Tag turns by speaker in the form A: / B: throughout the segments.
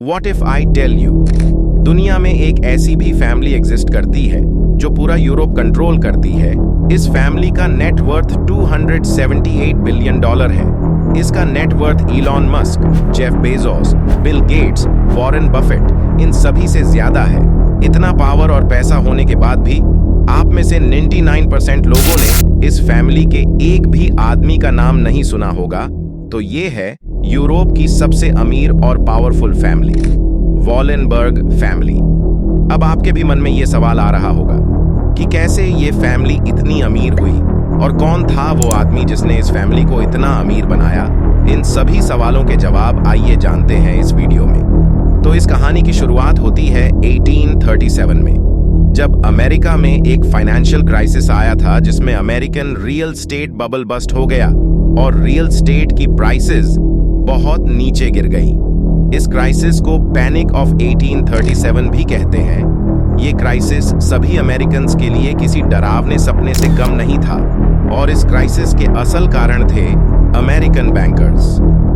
A: What if I tell you, दुनिया में एक ऐसी भी फैमिली एग्जिस्ट करती है जो पूरा यूरोप कंट्रोल करती है। इस फैमिली का नेट वर्थ $278 बिलियन है। इसका net worth Elon Musk, Jeff Bezos, Bill Gates, Warren Buffett इन सभी से ज्यादा है। इतना पावर और पैसा होने के बाद भी आप में से 99% लोगों ने इस फैमिली के एक भी आदमी का नाम नहीं सुना होगा। तो ये है यूरोप की सबसे अमीर और पावरफुल फैमिली, वॉलेनबर्ग फैमिली। अब आपके भी मन में ये सवाल आ रहा होगा कि कैसे ये फैमिली इतनी अमीर हुई और कौन था वो आदमी जिसने इस फैमिली को इतना अमीर बनाया। इन सभी सवालों के जवाब आइए जानते हैं इस वीडियो में। तो इस कहानी की शुरुआत होती है 1837 में, जब अमेरिका में एक फाइनेंशियल क्राइसिस आया था जिसमें American real estate bubble bust हो गया और रियल स्टेट की प्राइसेस बहुत नीचे गिर गई। इस क्राइसिस को पैनिक ऑफ 1837 भी कहते हैं। ये क्राइसिस सभी अमेरिकन्स के लिए किसी डरावने सपने से कम नहीं था और इस क्राइसिस के असल कारण थे अमेरिकन बैंकर्स।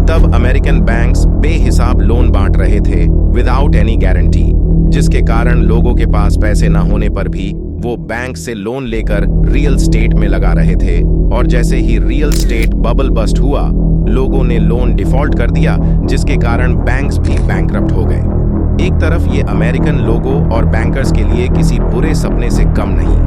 A: तब अमेरिकन बैंक्स बेहिसाब लोन बांट रहे थे विदाउट एनी गारंटी, जिसके कारण लोगों के पास पैसे ना होने पर भी वो बैंक से लोन लेकर रियल स्टेट में लगा रहे थे। और जैसे ही रियल स्टेट बबल बस्ट हुआ, लोगों ने लोन डिफॉल्ट कर दिया, जिसके कारण बैंक्स भी बैंकरप्ट हो गए। एक तरफ ये अमेरिकन लोगों और बैंकर्स के लिए किसी बुरे सपने से कम नहीं,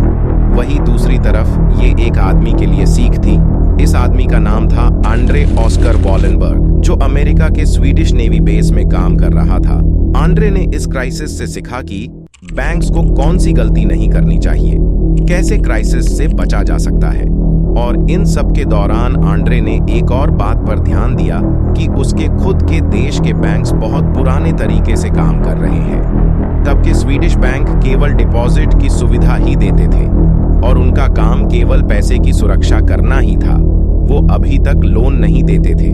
A: वहीं दूसरी तरफ ये एक आदमी के लिए सीख थी। इस आदमी का नाम था आंड्रे ऑस्कर वॉलेनबर्ग, जो अमेरिका के स्वीडिश नेवी बेस में काम कर रहा था। आंड्रे ने इस क्राइसिस से सीखा कि बैंक्स को कौन सी गलती नहीं करनी चाहिए, कैसे क्राइसिस से बचा जा सकता है। और इन सब के दौरान आंड्रे ने एक और बात पर ध्यान दिया कि उसके खुद के देश के बैंक्स बहुत पुराने तरीके से काम कर रहे हैं। तब के स्वीडिश बैंक केवल डिपॉजिट की सुविधा ही देते थे और उनका काम केवल पैसे की सुरक्षा करना ही था। वो अभी तक लोन नहीं देते थे।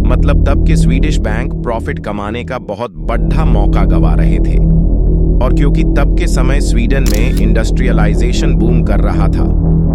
A: मतलब तब के स्वीडिश बैंक प्रॉफिट कमाने का बहुत बड़ा मौका गंवा रहे थे। और क्योंकि तब के समय स्वीडन में इंडस्ट्रियलाइजेशन बूम कर रहा था,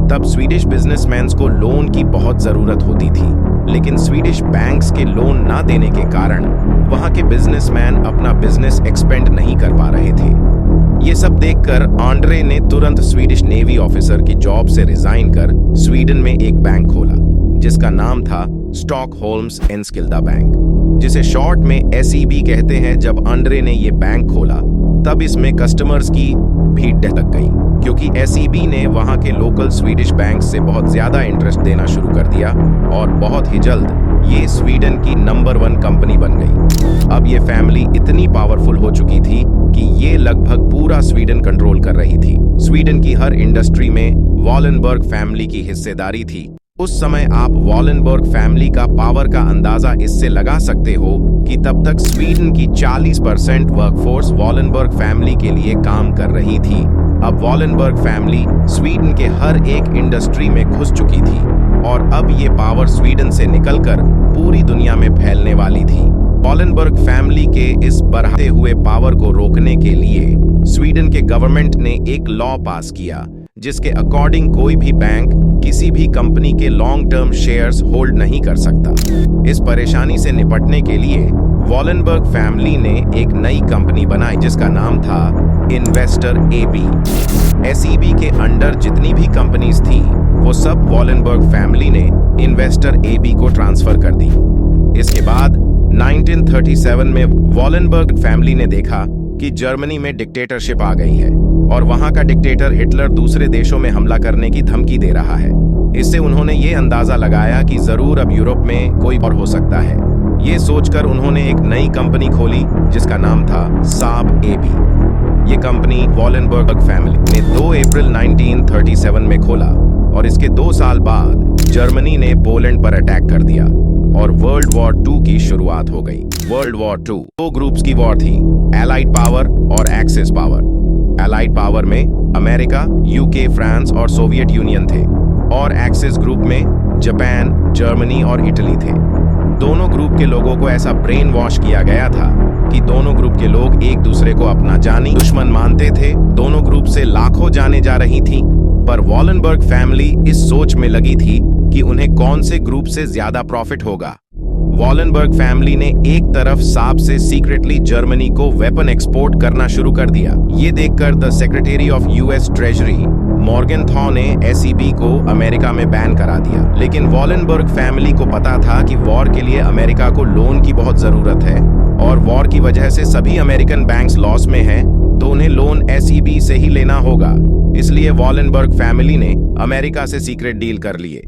A: तब स्वीडिश बिजनेसमैन्स को लोन की बहुत जरूरत होती थी। लेकिन स्वीडिश बैंक्स के लोन ना देने के कारण वहां के बिजनेसमैन अपना बिजनेस एक्सपेंड नहीं कर पा रहे थे। ये सब देखकर आंड्रे ने तुरंत स्वीडिश नेवी ऑफिसर की जॉब से रिजाइन कर स्वीडन में एक बैंक खोला, जिसका नाम था स्टॉकहोल्म्स एनस्किल्डा बैंक, जिसे शॉर्ट में SEB कहते हैं। जब आंड्रे ने ये बैंक खोला, तब इसमें कस्टमर्स की भीड़ लग गई, क्योंकि SEB ने वहां के लोकल स्वीडिश बैंक से बहुत ज्यादा इंटरेस्ट देना शुरू कर दिया और बहुत ही जल्द ये स्वीडन की नंबर 1 कंपनी बन गई। अब ये फैमिली इतनी पावरफुल हो चुकी थी कि ये लगभग पूरा स्वीडन कंट्रोल कर रही थी। स्वीडन की हर इंडस्ट्री में वॉलेनबर्ग फैमिली की हिस्सेदारी थी। उस समय आप वॉलेनबर्ग फैमिली का पावर का अंदाजा इससे लगा सकते हो कि तब तक स्वीडन की 40% वर्कफोर्स वॉलेनबर्ग फैमिली के लिए काम कर रही थी। अब वॉलेनबर्ग फैमिली स्वीडन के हर एक इंडस्ट्री में घुस चुकी थी और अब ये पावर स्वीडन से निकलकर पूरी दुनिया में फैलने वाली थी। वॉलेनबर्ग फैमिली के इस बढ़ते हुए पावर को रोकने के लिए स्वीडन के गवर्नमेंट ने एक लॉ पास किया, जिसके अकॉर्डिंग कोई भी बैंक किसी भी कंपनी के लॉन्ग टर्म शेयर्स होल्ड नहीं कर सकता। इस परेशानी से निपटने के लिए वॉलेनबर्ग फैमिली ने एक नई कंपनी बनाई, जिसका नाम था इन्वेस्टर AB। SEB के अंडर जितनी भी कंपनीज थी, वो सब वॉलेनबर्ग फैमिली ने इन्वेस्टर AB को ट्रांसफर कर दी। इसके बाद 1937 में वॉलेनबर्ग फैमिली ने देखा कि जर्मनी में डिक्टेटरशिप आ गई है और वहां का डिक्टेटर हिटलर दूसरे देशों में हमला करने की धमकी दे रहा है। इससे उन्होंने ये अंदाजा लगाया कि जरूर अब यूरोप में कोई और हो सकता है। ये सोचकर उन्होंने एक नई कंपनी खोली, जिसका नाम था साब AB। ये कंपनी वॉलेनबर्ग फैमिली ने 2 अप्रैल 1937 में खोला और इसके 2 साल बाद जर्मनी ने पोलैंड पर अटैक कर दिया और वर्ल्ड वॉर 2 की शुरुआत हो गई। वर्ल्ड वॉर 2 दो ग्रुप्स की वॉर थी, एलाइड पावर और एक्सिस पावर। एलाइड पावर में अमेरिका, UK, फ्रांस और सोवियत यूनियन थे और एक्सिस ग्रुप में जापान, जर्मनी और इटली थे। दोनों ग्रुप के लोगों को ऐसा ब्रेन वॉश किया गया था कि दोनों ग्रुप के लोग एक दूसरे को अपना जानी दुश्मन मानते थे। दोनों ग्रुप से लाखों जाने जा रही थी, पर वॉलेनबर्ग फैमिली इस सोच में लगी थी कि उन्हें कौन से ग्रुप से ज्यादा प्रॉफिट होगा। वॉलेनबर्ग फैमिली ने एक तरफ सांप से सीक्रेटली जर्मनी को वेपन एक्सपोर्ट करना शुरू कर दिया। ये देखकर the secretary of US treasury Morgenthau ने एसईबी को अमेरिका में बैन करा दिया। लेकिन वॉलेनबर्ग फैमिली को पता था कि वॉर के लिए अमेरिका को लोन की बहुत जरूरत है और वॉर की वजह से सभी अमेरिकन बैंक्स लॉस में हैं, तो उन्हें लोन एसईबी से ही लेना होगा। इसलिए वॉलेनबर्ग फैमिली ने अमेरिका से सीक्रेट डील कर लिए।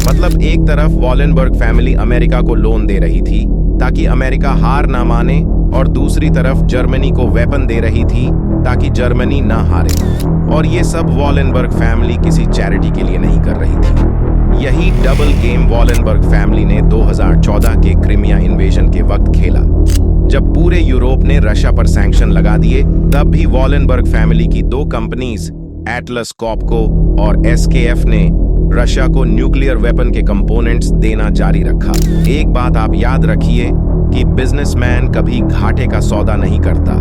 A: मतलब एक तरफ वॉलेनबर्ग फैमिली अमेरिका को लोन दे रही थी ताकि अमेरिका हार ना माने, और दूसरी तरफ जर्मनी को वेपन दे रही थी ताकि जर्मनी ना हारे। और ये सब वॉलेनबर्ग फैमिली किसी चैरिटी के लिए नहीं कर रही थी। यही डबल गेम वॉलेनबर्ग फैमिली ने 2014 के क्रिमिया इन्वेजन के वक्त खेला। जब पूरे यूरोप ने रशिया पर सैंक्शन लगा दिए, तब भी वॉलेनबर्ग फैमिली की दो कंपनीज एटलस कॉपको और एसकेएफ ने रशिया को न्यूक्लियर वेपन के कंपोनेंट्स देना जारी रखा। एक बात आप याद रखिए कि बिजनेसमैन कभी घाटे का सौदा नहीं करता,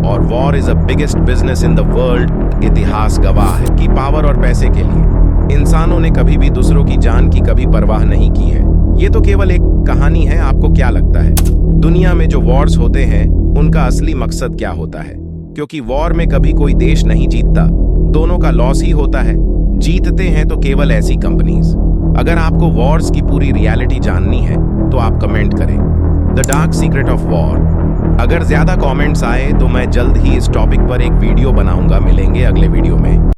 A: और war is the biggest business in the world. इतिहास गवाह है कि पावर और पैसे के लिए इंसानों ने कभी भी दूसरों की जान की कभी परवाह नहीं की है। ये तो केवल एक कहानी है। आपको क्या लगता है, दुनिया में जो वॉर्स होते हैं उनका असली मकसद क्या होता है? क्योंकि वॉर में कभी कोई देश नहीं जीतता, दोनों का लॉस ही होता है। जीतते हैं तो केवल ऐसी कंपनीज। अगर आपको वॉर्स की पूरी रियलिटी जाननी है तो आप कमेंट करें the dark secret of war. अगर ज्यादा कमेंट्स आए तो मैं जल्द ही इस टॉपिक पर एक वीडियो बनाऊंगा। मिलेंगे अगले वीडियो में।